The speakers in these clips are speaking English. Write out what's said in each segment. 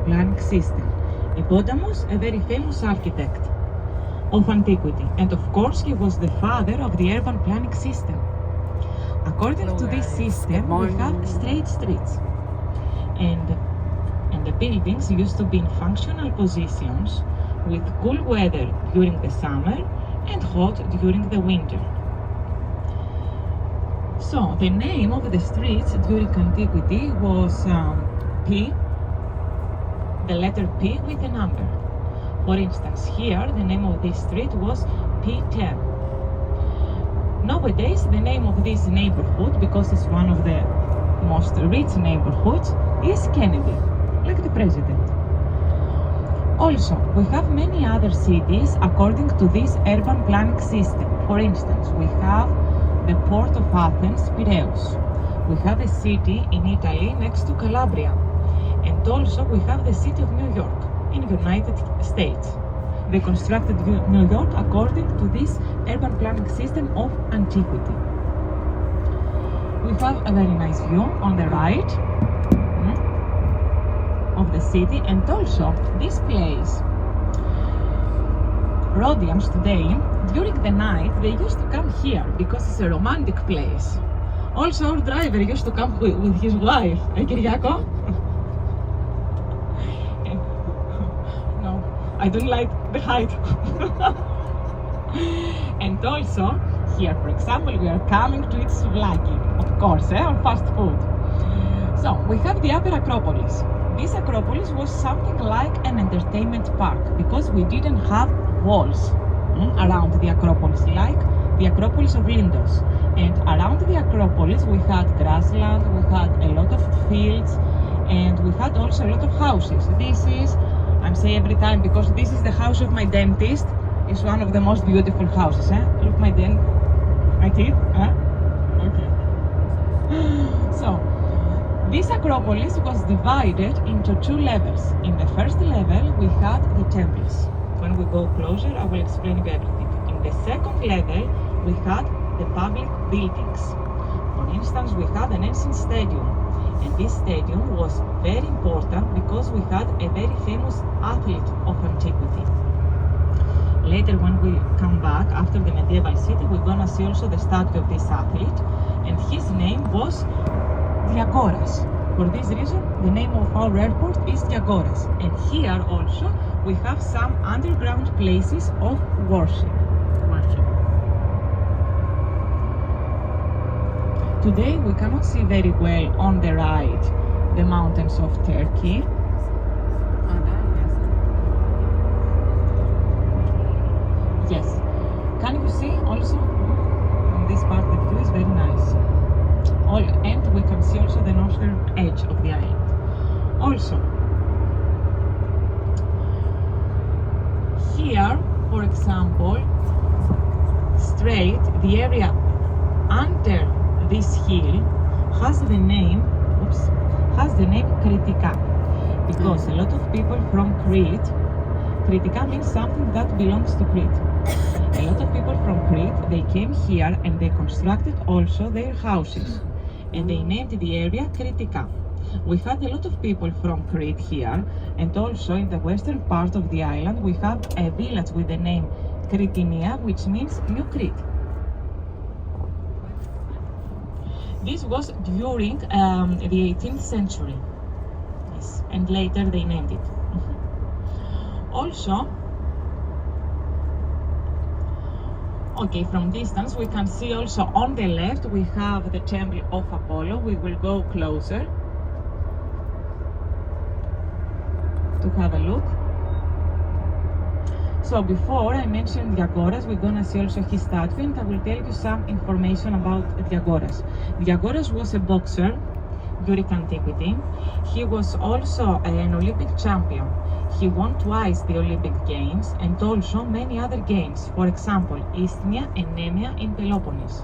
planning system. Hippodamus, a very famous architect of antiquity, and of course he was the father of the urban planning system. According to this system, we have straight streets, and the buildings used to be in functional positions with cool weather during the summer and hot during the winter. So the name of the streets during antiquity was P, the letter P with a number. For instance, here the name of this street was P10. Nowadays the name of this neighborhood, because it's one of the most rich neighborhoods, is Kennedy, like the president. Also, we have many other cities according to this urban planning system. For instance, we have the port of Athens, Piraeus. We have a city in Italy next to Calabria. And also we have the city of New York in United States. They constructed New York according to this urban planning system of antiquity. We have a very nice view on the right of the city, and also this place, Rhodians today, during the night they used to come here because it's a romantic place. Also our driver used to come with his wife, Kyriako? No, I don't like the height. And also here, for example, we are coming to eat souvlaki, of course, or fast food. So we have the Upper Acropolis. This Acropolis was something like an entertainment park because we didn't have walls around the Acropolis like the Acropolis of Lindos. And around the Acropolis we had grassland, we had a lot of fields, and we had also a lot of houses. This is, I'm saying every time because this is the house of my dentist. It's one of the most beautiful houses. Look my teeth. Okay. So this Acropolis was divided into two levels. In the first level we had the temples. When we go closer I will explain you everything. In the second level we had the public buildings. For instance, we had an ancient stadium, and this stadium was very important because we had a very famous athlete of antiquity. Later when we come back after the medieval city, we're gonna see also the statue of this athlete, and his name was Diagoras. For this reason, the name of our airport is Diagoras. And here also we have some underground places of worship. Today we cannot see very well on the right the mountains of Turkey. Yes. Can you see also on this part the view is very nice. And we can see also the northern edge of the island. Also, here, for example, straight, the area under this hill has the name Kritika, because a lot of people from Crete, Kritika means something that belongs to Crete. A lot of people from Crete, they came here and they constructed also their houses, and they named the area Kritika. We had a lot of people from Crete here, and also in the western part of the island we have a village with the name Kritinia, which means New Crete. This was during the 18th century, yes, and later they named it. Also, okay, from distance we can see also on the left we have the temple of Apollo. We will go closer to have a look. So before I mentioned Diagoras, we're gonna see also his statue, and I will tell you some information about Diagoras. Diagoras was a boxer during antiquity. He was also an Olympic champion. He won twice the Olympic Games and also many other games, for example, Isthmia and Nemea in Peloponnese.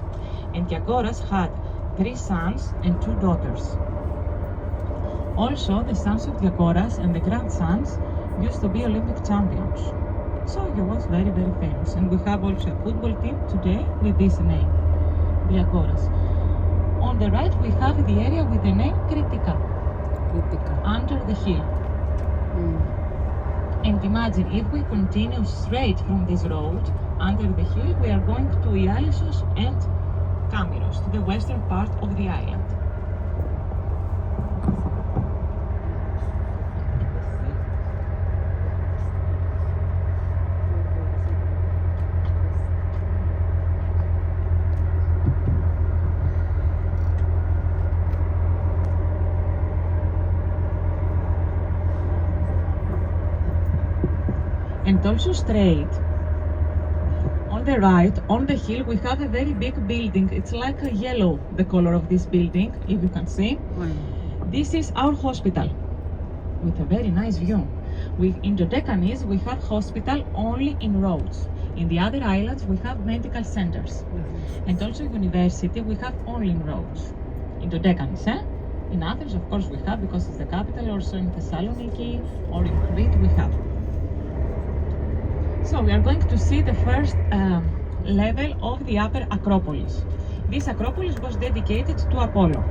And Diagoras had 3 sons and 2 daughters. Also, the sons of Diagoras and the grandsons used to be Olympic champions. So he was very, very famous. And we have also a football team today with this name, Diagoras. On the right, we have the area with the name Kritika, under the hill. And imagine if we continue straight from this road under the hill, we are going to Ialissos and Kamiros, to the western part of the island. And also straight on the right, on the hill, we have a very big building. It's like a yellow, the color of this building, if you can see. This is our hospital with a very nice view. In Dodecanese, we have hospital only in Rhodes. In the other islands, we have medical centers. And also university, we have only in Rhodes. In Dodecanese, In Athens, of course, we have, because it's the capital. Also in Thessaloniki or in Crete, we have. So we are going to see the first level of the upper Acropolis. This Acropolis was dedicated to Apollo.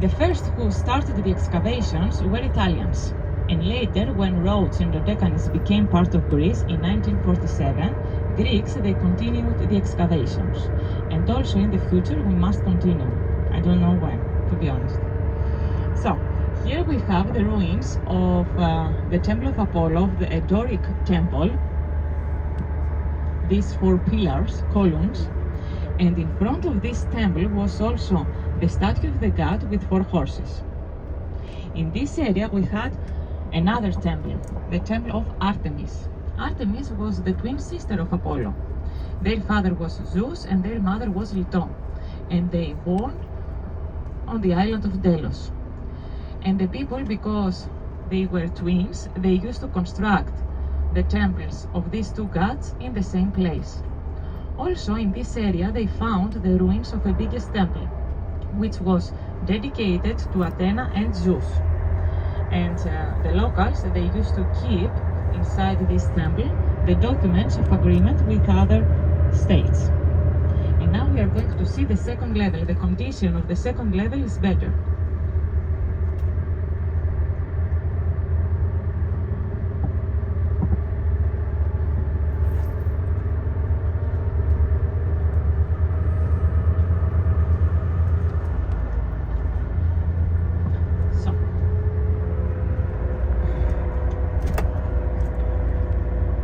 The first who started the excavations were Italians, and later, when Rhodes and Dodecanese became part of Greece in 1947, Greeks, they continued the excavations. And also in the future, we must continue. I don't know when, to be honest. So, here we have the ruins of the Temple of Apollo, the Doric temple, these 4 pillars, columns, and in front of this temple was also the statue of the god with 4 horses. In this area we had another temple, the temple of Artemis. Artemis was the twin sister of Apollo. Their father was Zeus and their mother was Leto, and they born on the island of Delos. And the people, because they were twins, they used to construct the temples of these 2 gods in the same place. Also in this area they found the ruins of the biggest temple, which was dedicated to Athena and Zeus. And the locals, they used to keep inside this temple the documents of agreement with other states. And now we are going to see the second level. The condition of the second level is better.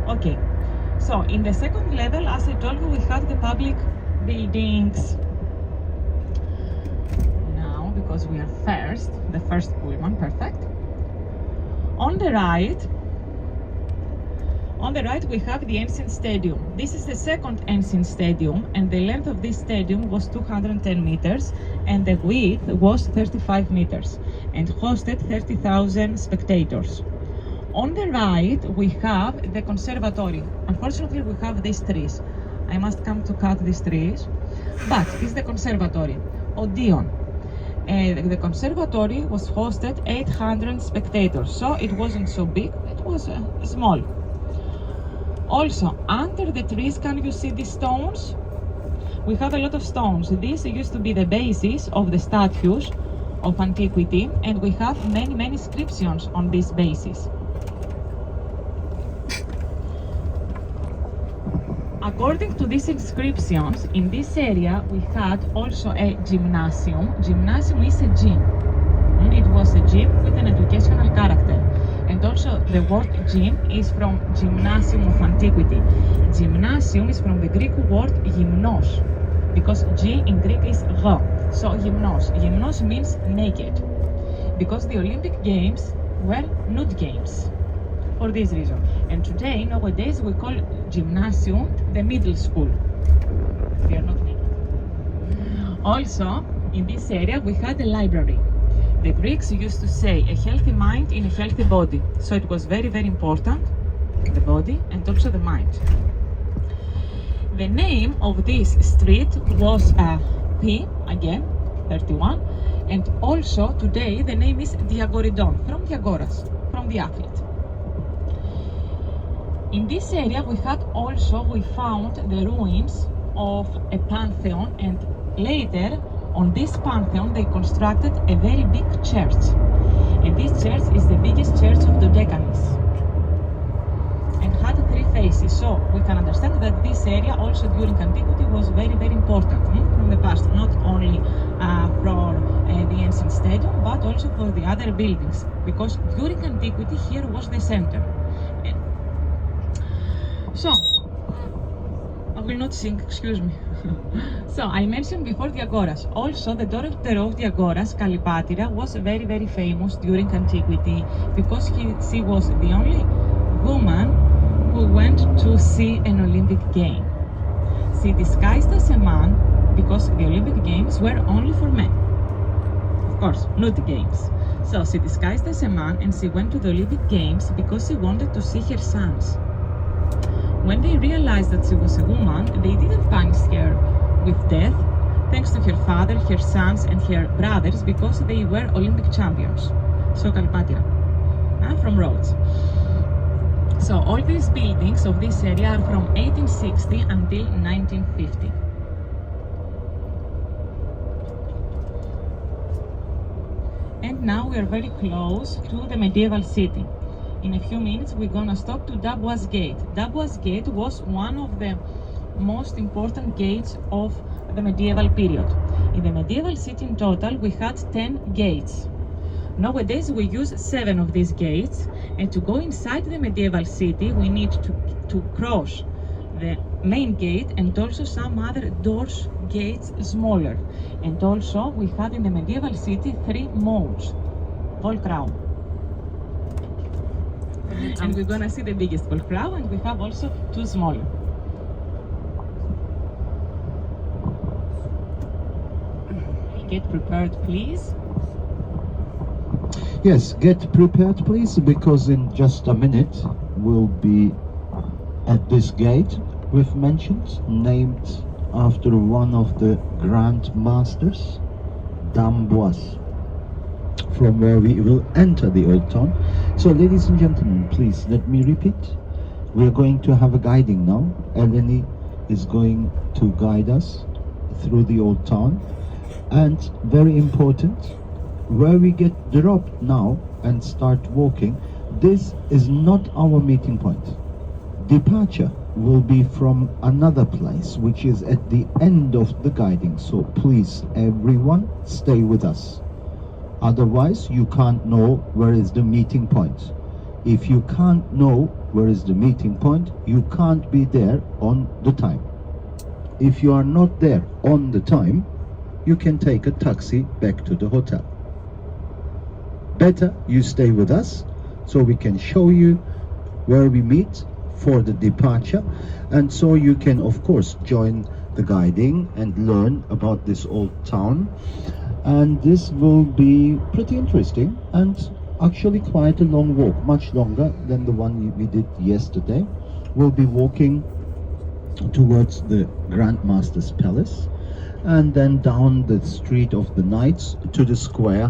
Okay, so in the second level, as I told you, we have the public buildings. Now, because we are first, the first Pullman, perfect. On the right we have the ancient stadium. This is the second ancient stadium, and the length of this stadium was 210 meters, and the width was 35 meters, and hosted 30,000 spectators. On the right, we have the conservatory. Unfortunately, we have these trees. I must come to cut these trees. But it's the conservatory, Odeon. The conservatory was hosted 800 spectators, so it wasn't so big, it was small. Also, under the trees, can you see these stones? We have a lot of stones. These used to be the bases of the statues of antiquity, and we have many inscriptions on these bases. According to these inscriptions, in this area we had also a gymnasium. Gymnasium is a gym. It was a gym with an educational character. And also the word gym is from gymnasium of antiquity. Gymnasium is from the Greek word gymnos, because G in Greek is G. So gymnos. Gymnos means naked, because the Olympic Games were nude games. For this reason. And today, nowadays, we call gymnasium the middle school. We are not naked. Also, in this area, we had a library. The Greeks used to say a healthy mind in a healthy body. So it was very important, the body and also the mind. The name of this street was P, again, 31. And also, today, the name is Diagoridon, from Diagoras, from the athlete. In this area we found the ruins of a pantheon, and later on this pantheon they constructed a very big church. And this church is the biggest church of Dodecanese. also for the other buildings, because during antiquity here was the center. So, I will not sing, excuse me. So, I mentioned before the agoras. Also, the daughter of the agoras, Kalipatira, was very, very famous during antiquity because she was the only woman who went to see an Olympic game. She disguised as a man because the Olympic Games were only for men. Of course, nude games. So she disguised as a man and she went to the Olympic Games because she wanted to see her sons. When they realized that she was a woman, they didn't punish her with death, thanks to her father, her sons, and her brothers, because they were Olympic champions. So Kalpatira, from Rhodes. So all these buildings of this area are from 1860 until 1950. And now we are very close to the medieval city. In a few minutes we're gonna stop to Dubois Gate. Dubois Gate was one of the most important gates of the medieval period. In the medieval city in total we had 10 gates. Nowadays we use 7 of these gates, and to go inside the medieval city we need to cross the main gate and also some other doors, gates smaller. And also we had in the medieval city 3 moats, Volcrown. And we're gonna see the biggest Volcrown, and we have also 2 smaller. Get prepared, please. Yes, get prepared, please, because in just a minute we'll be at this gate we've mentioned, named after one of the Grand Masters, Dubois, from where we will enter the old town. So, ladies and gentlemen, please let me repeat. We're going to have a guiding now. Eleni is going to guide us through the old town. And very important, where we get dropped now and start walking, this is not our meeting point. Departure will be from another place, which is at the end of the guiding. So please, everyone, stay with us. Otherwise, you can't know where is the meeting point. If you can't know where is the meeting point, you can't be there on the time. If you are not there on the time, you can take a taxi back to the hotel. Better you stay with us so we can show you where we meet for the departure, and so you can of course join the guiding and learn about this old town. And this will be pretty interesting and actually quite a long walk, much longer than the one we did yesterday. We'll be walking towards the Grand Master's Palace and then down the Street of the Knights to the square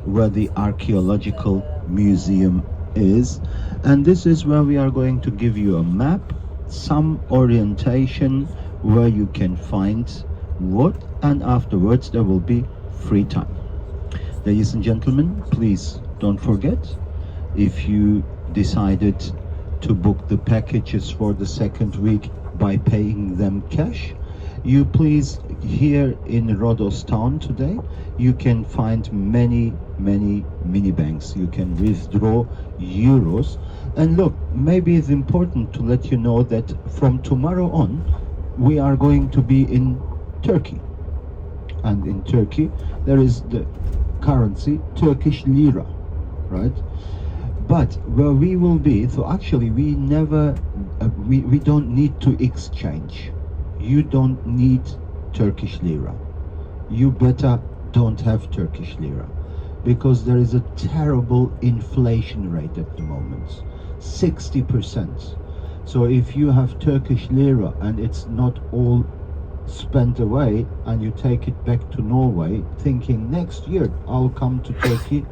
where the Archaeological Museum is. And this is where we are going to give you a map, some orientation where you can find what, and afterwards there will be free time. Ladies and gentlemen, please don't forget, if you decided to book the packages for the second week by paying them cash, you please, here in Rhodos town today, you can find many mini banks. You can withdraw euros. And look, maybe it's important to let you know that from tomorrow on we are going to be in Turkey, and in Turkey there is the currency Turkish lira, right? But where we will be, so actually we never we don't need to exchange. You don't need Turkish lira. You better don't have Turkish lira, because there is a terrible inflation rate at the moment, 60%. So if you have Turkish lira and it's not all spent away and you take it back to Norway thinking next year I'll come to Turkey,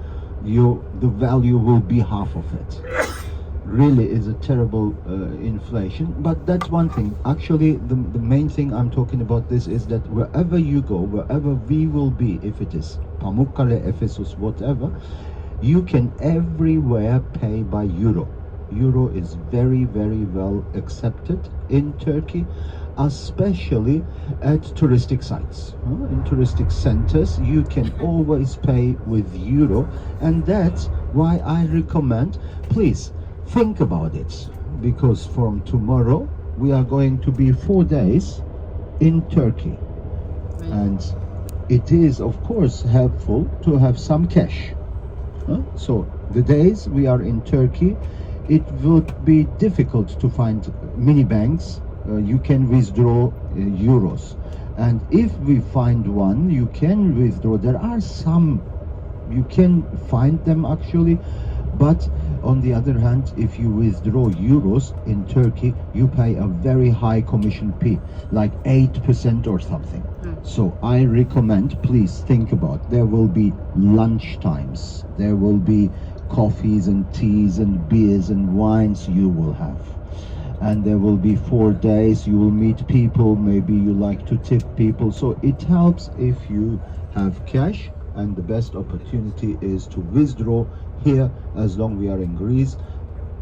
the value will be half of it. Really is a terrible inflation. But that's one thing. Actually, the main thing I'm talking about this is that wherever you go, wherever we will be, if it is Pamukkale, Ephesus, whatever, you can everywhere pay by euro. Euro is very well accepted in Turkey, especially at touristic sites. In touristic centers, you can always pay with euro, and that's why I recommend, please think about it, because from tomorrow we are going to be 4 days in Turkey, and it is of course helpful to have some cash. So the days we are in Turkey, it would be difficult to find mini banks. You can withdraw euros, and if we find one, you can withdraw. There are some, you can find them actually, but on the other hand, if you withdraw euros in Turkey, you pay a very high commission fee, like 8% or something. So I recommend, please think about, there will be lunch times, there will be coffees and teas and beers and wines you will have. And there will be 4 days, you will meet people, maybe you like to tip people. So it helps if you have cash, and the best opportunity is to withdraw here, as long we are in Greece,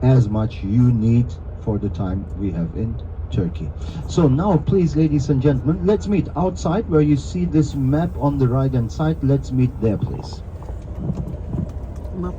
as much you need for the time we have in Turkey. So now, please, ladies and gentlemen, let's meet outside where you see this map on the right hand side. Let's meet there, please. Map.